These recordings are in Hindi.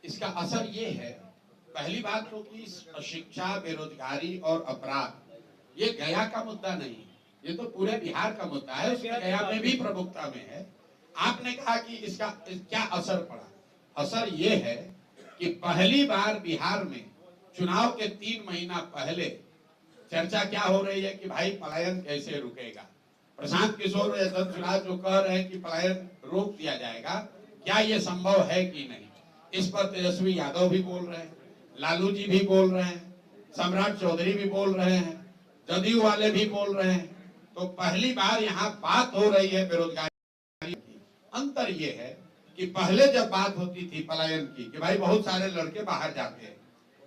इसका असर ये है, पहली बात तो कि शिक्षा, बेरोजगारी और अपराध ये गया का मुद्दा नहीं है, ये तो पूरे बिहार का मुद्दा है, उसमें गया में भी प्रमुखता में है। आपने कहा कि इसका क्या असर पड़ा, असर ये है कि पहली बार बिहार में चुनाव के 3 महीना पहले चर्चा क्या हो रही है कि भाई पलायन कैसे रुकेगा। प्रशांत किशोर और यशवंत जो कह रहे हैं कि पलायन रोक दिया जाएगा, क्या ये संभव है कि नहीं, इस पर तेजस्वी यादव भी बोल रहे हैं, लालू जी भी बोल रहे हैं, सम्राट चौधरी भी बोल रहे हैं, जदयू वाले भी बोल रहे हैं। तो पहली बार यहाँ बात हो रही है बेरोजगारी की। अंतर ये है कि पहले जब बात होती थी पलायन की कि भाई बहुत सारे लड़के बाहर जाते हैं,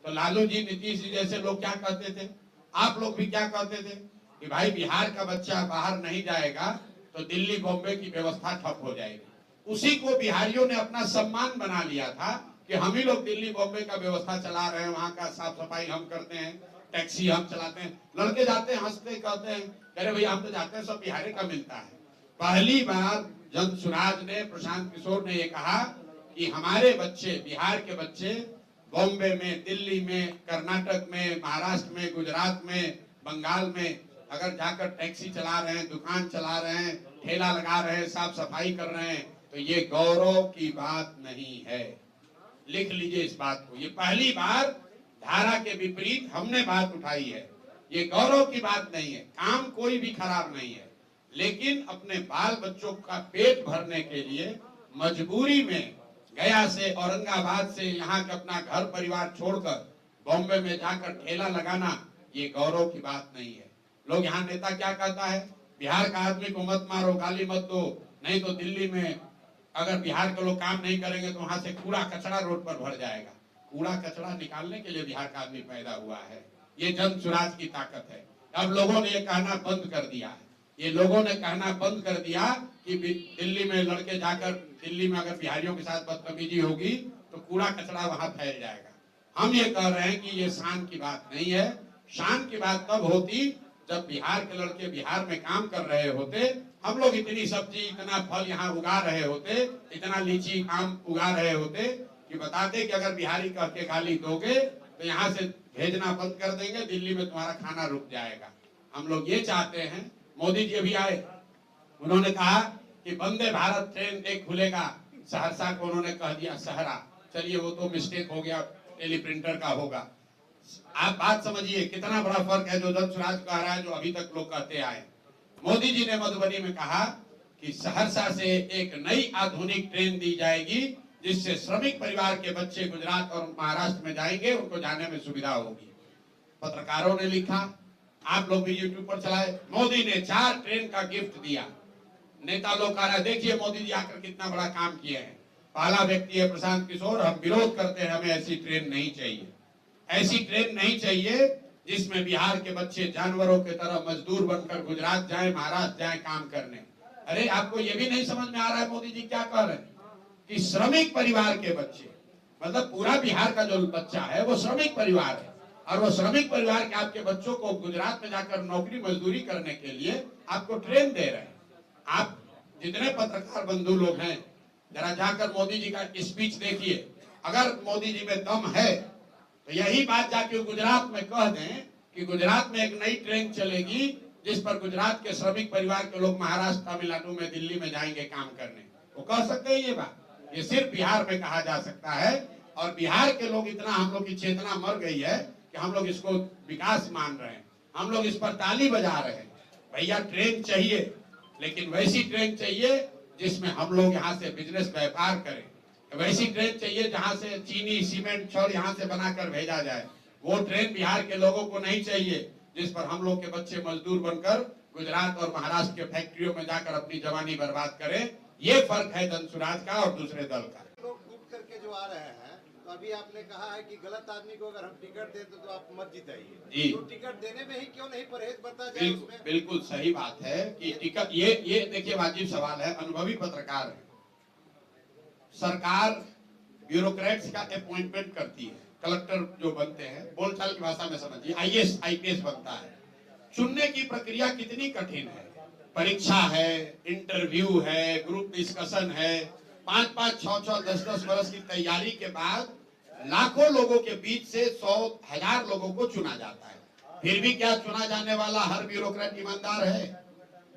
तो लालू जी, नीतीश जी जैसे लोग क्या कहते थे, आप लोग भी क्या कहते थे कि भाई बिहार का बच्चा बाहर नहीं जाएगा तो दिल्ली बॉम्बे की व्यवस्था ठप हो जाएगी। उसी को बिहारियों ने अपना सम्मान बना लिया था कि हम ही लोग दिल्ली बॉम्बे का व्यवस्था चला रहे हैं, वहां का साफ सफाई हम करते हैं, टैक्सी हम चलाते हैं। लड़के जाते हैं, हंसते कहते हैं, अरे भैया हम तो जाते हैं, सब बिहारी का मिलता है। पहली बार जन सुराज ने, प्रशांत किशोर ने ये कहा कि हमारे बच्चे, बिहार के बच्चे बॉम्बे में, दिल्ली में, कर्नाटक में, महाराष्ट्र में, गुजरात में, बंगाल में अगर जाकर टैक्सी चला रहे हैं, दुकान चला रहे हैं, ठेला लगा रहे हैं, साफ सफाई कर रहे हैं, तो ये गौरव की बात नहीं है। लिख लीजिए इस बात को, ये पहली बार धारा के विपरीत हमने बात उठाई है। ये गौरव की बात नहीं है, काम कोई भी खराब नहीं है, लेकिन अपने बाल बच्चों का पेट भरने के लिए मजबूरी में गया से, औरंगाबाद से यहाँ के अपना घर परिवार छोड़कर बॉम्बे में जाकर ठेला लगाना, ये गौरव की बात नहीं है। लोग यहाँ नेता क्या कहता है, बिहार का आदमी को मत मारो, गाली मत दो, नहीं तो दिल्ली में अगर बिहार के लोग काम नहीं करेंगे तो वहां से कूड़ा कचरा रोड पर भर जाएगा। कूड़ा कचरा निकालने के लिए बिहार का आदमी पैदा हुआ है, ये जन सुराज की ताकत है। अब लोगों ने ये कहना बंद कर दिया है, ये लोगों ने कहना बंद कर दिया कि दिल्ली में लड़के जाकर, दिल्ली में अगर बिहारियों के साथ बदतमीजी होगी तो कूड़ा कचरा वहां फैल जाएगा। हम ये कह रहे हैं कि ये शान की बात नहीं है। शान की बात तब होती जब बिहार के लड़के बिहार में काम कर रहे होते, हम लोग इतनी सब्जी, इतना फल यहाँ उगा रहे होते, इतना लीची आम उगा रहे होते कि बताते कि अगर बिहारी कह के गाली दोगे तो यहाँ से भेजना बंद कर देंगे, दिल्ली में तुम्हारा खाना रुक जाएगा। हम लोग ये चाहते हैं। मोदी जी अभी आए, उन्होंने कहा कि वंदे भारत ट्रेन एक खुलेगा, सहरसा को उन्होंने कह दिया सहरा। चलिए वो तो मिस्टेक हो गया, टेलीप्रिंटर का होगा। आप बात समझिए कितना बड़ा फर्क है जो जन सुराज कह रहा है, जो अभी तक लोग कहते आए। मोदी जी ने मधुबनी में कहा कि सहरसा से एक नई आधुनिक ट्रेन दी जाएगी जिससे श्रमिक परिवार के बच्चे गुजरात और महाराष्ट्र में जाएंगे, उनको जाने में सुविधा होगी। पत्रकारों ने लिखा, आप लोग भी यूट्यूब पर चलाए, मोदी ने 4 ट्रेन का गिफ्ट दिया। नेता लोग कह रहा है देखिए मोदी जी आकर कितना बड़ा काम किए हैं। पहला व्यक्ति है प्रशांत किशोर, हम विरोध करते हैं, हमें ऐसी ट्रेन नहीं चाहिए। ऐसी ट्रेन नहीं चाहिए जिसमें बिहार के बच्चे जानवरों की तरह मजदूर बनकर गुजरात जाए, महाराष्ट्र जाए काम करने। अरे आपको ये भी नहीं समझ में आ रहा है मोदी जी क्या कह रहे हैं कि श्रमिक परिवार के बच्चे, मतलब पूरा बिहार का जो बच्चा है वो श्रमिक परिवार है, और वो श्रमिक परिवार के आपके बच्चों को गुजरात में जाकर नौकरी मजदूरी करने के लिए आपको ट्रेन दे रहे हैं। आप जितने पत्रकार बंधु लोग हैं, जरा जाकर मोदी जी का स्पीच देखिए। अगर मोदी जी में दम है तो यही बात जाके गुजरात में कह दें कि गुजरात में एक नई ट्रेन चलेगी जिस पर गुजरात के श्रमिक परिवार के लोग महाराष्ट्र, तमिलनाडु में, दिल्ली में जाएंगे काम करने। वो कह सकते हैं ये बात, ये सिर्फ बिहार में कहा जा सकता है। और बिहार के लोग इतना, हम लोग की चेतना मर गई है कि हम लोग इसको विकास मान रहे हैं, हम लोग इस पर ताली बजा रहे हैं। भैया ट्रेन चाहिए, लेकिन वैसी ट्रेन चाहिए जिसमें हम लोग यहाँ से बिजनेस व्यापार करें। वैसी ट्रेन चाहिए जहां से चीनी, सीमेंट, छड़ यहाँ से बनाकर भेजा जाए। वो ट्रेन बिहार के लोगों को नहीं चाहिए जिस पर हम लोग के बच्चे मजदूर बनकर गुजरात और महाराष्ट्र के फैक्ट्रियों में जाकर अपनी जवानी बर्बाद करें। ये फर्क है जन सुराज का और दूसरे दल का। लोग कूद करके जो आ रहे हैं, तो अभी आपने कहा है कि गलत आदमी को अगर हम टिकट दें तो आप मत जिताइए, तो टिकट देने में ही क्यों नहीं परहेज बरता जाए? बिल्कुल सही बात है कि टिकट, ये देखिए वाजिब सवाल है। अनुभवी पत्रकार है, सरकार ब्यूरोक्रेट्स का अपॉइंटमेंट करती है, कलेक्टर जो बनते हैं, बोलचाल की भाषा में समझिए IAS IPS बनता है। चुनने की प्रक्रिया कितनी कठिन है, परीक्षा है, इंटरव्यू है, ग्रुप डिस्कशन है, 5-5, 6-6, 10-10 वर्ष की तैयारी के बाद लाखों लोगों के बीच से 100,000 लोगों को चुना जाता है। फिर भी क्या चुना जाने वाला हर ब्यूरोक्रेट ईमानदार है?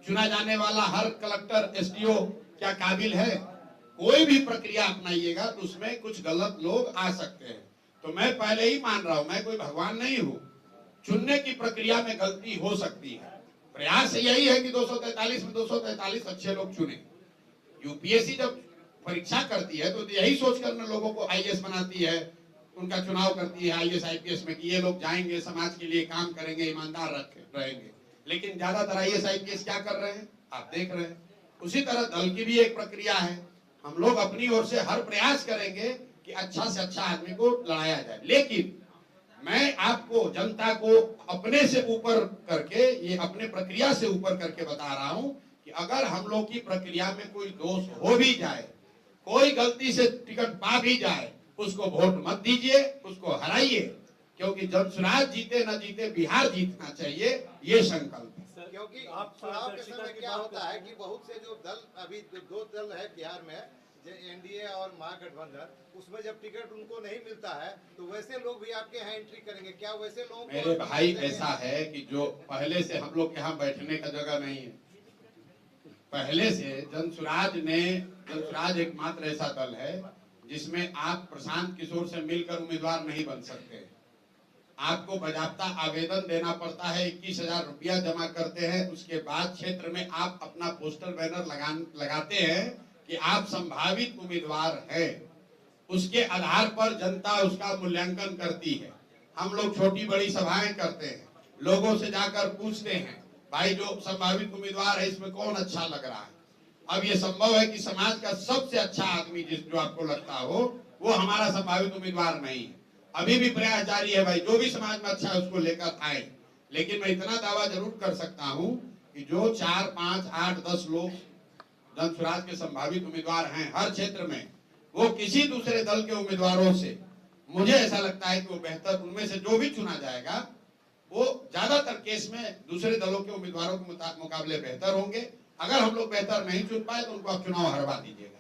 चुना जाने वाला हर कलेक्टर एसडीओ क्या काबिल है? कोई भी प्रक्रिया अपनाइएगा तो उसमें कुछ गलत लोग आ सकते हैं। तो मैं पहले ही मान रहा हूं, मैं कोई भगवान नहीं हूं। चुनने की प्रक्रिया में गलती हो सकती है। प्रयास यही है कि 243 में 243 अच्छे लोग चुने। यूपीएससी जब परीक्षा करती है तो यही सोचकर न लोगों को आईएएस बनाती है, उनका चुनाव करती है आईएएस आईपीएस में कि ये लोग जाएंगे, समाज के लिए काम करेंगे, ईमानदार रहेंगे। लेकिन ज्यादातर आईएएस आईपीएस क्या कर रहे हैं आप देख रहे हैं। उसी तरह दल की भी एक प्रक्रिया है। हम लोग अपनी ओर से हर प्रयास करेंगे कि अच्छा से अच्छा आदमी को लड़ाया जाए। लेकिन मैं आपको, जनता को अपने से ऊपर करके, ये अपने प्रक्रिया से ऊपर करके बता रहा हूं कि अगर हम लोग की प्रक्रिया में कोई दोष हो भी जाए, कोई गलती से टिकट पा भी जाए, उसको वोट मत दीजिए, उसको हराइए, क्योंकि जब चुनाव जीते न जीते बिहार जीतना चाहिए, ये संकल्प है। क्योंकि आप चुनाव के समय क्या होता है कि बहुत से जो दल, अभी दो दल है बिहार में, एनडीए और महागठबंधन, उसमें जब टिकट उनको नहीं मिलता है तो वैसे लोग भी आपके यहाँ एंट्री करेंगे। क्या वैसे लोग? मेरे भाई ऐसा है कि जो पहले से हम लोग यहाँ बैठने का जगह नहीं है। पहले से जनसुराज एकमात्र ऐसा दल है जिसमें आप प्रशांत किशोर से मिलकर उम्मीदवार नहीं बन सकते। आपको बाजाप्ता आवेदन देना पड़ता है, 21,000 रुपया जमा करते हैं, उसके बाद क्षेत्र में आप अपना पोस्टर बैनर लगाते हैं कि आप संभावित उम्मीदवार हैं। उसके आधार पर जनता उसका मूल्यांकन करती है। हम लोग छोटी बड़ी सभाएं करते हैं, लोगों से जाकर पूछते हैं भाई जो संभावित उम्मीदवार है इसमें कौन अच्छा लग रहा है। अब ये संभव है कि समाज का सबसे अच्छा आदमी जो आपको लगता हो वो हमारा संभावित उम्मीदवार नहीं है। अभी भी प्रयास जारी है भाई, जो भी समाज में अच्छा है उसको लेकर आए। लेकिन मैं इतना दावा जरूर कर सकता हूं कि जो 4, 5, 8, 10 लोग जनसुराज के संभावित उम्मीदवार हैं हर क्षेत्र में, वो किसी दूसरे दल के उम्मीदवारों से, मुझे ऐसा लगता है कि वो बेहतर, उनमें से जो भी चुना जाएगा वो ज्यादातर केस में दूसरे दलों के उम्मीदवारों के मुकाबले बेहतर होंगे। अगर हम लोग बेहतर नहीं चुन पाए तो उनको आप चुनाव हरवा दीजिएगा।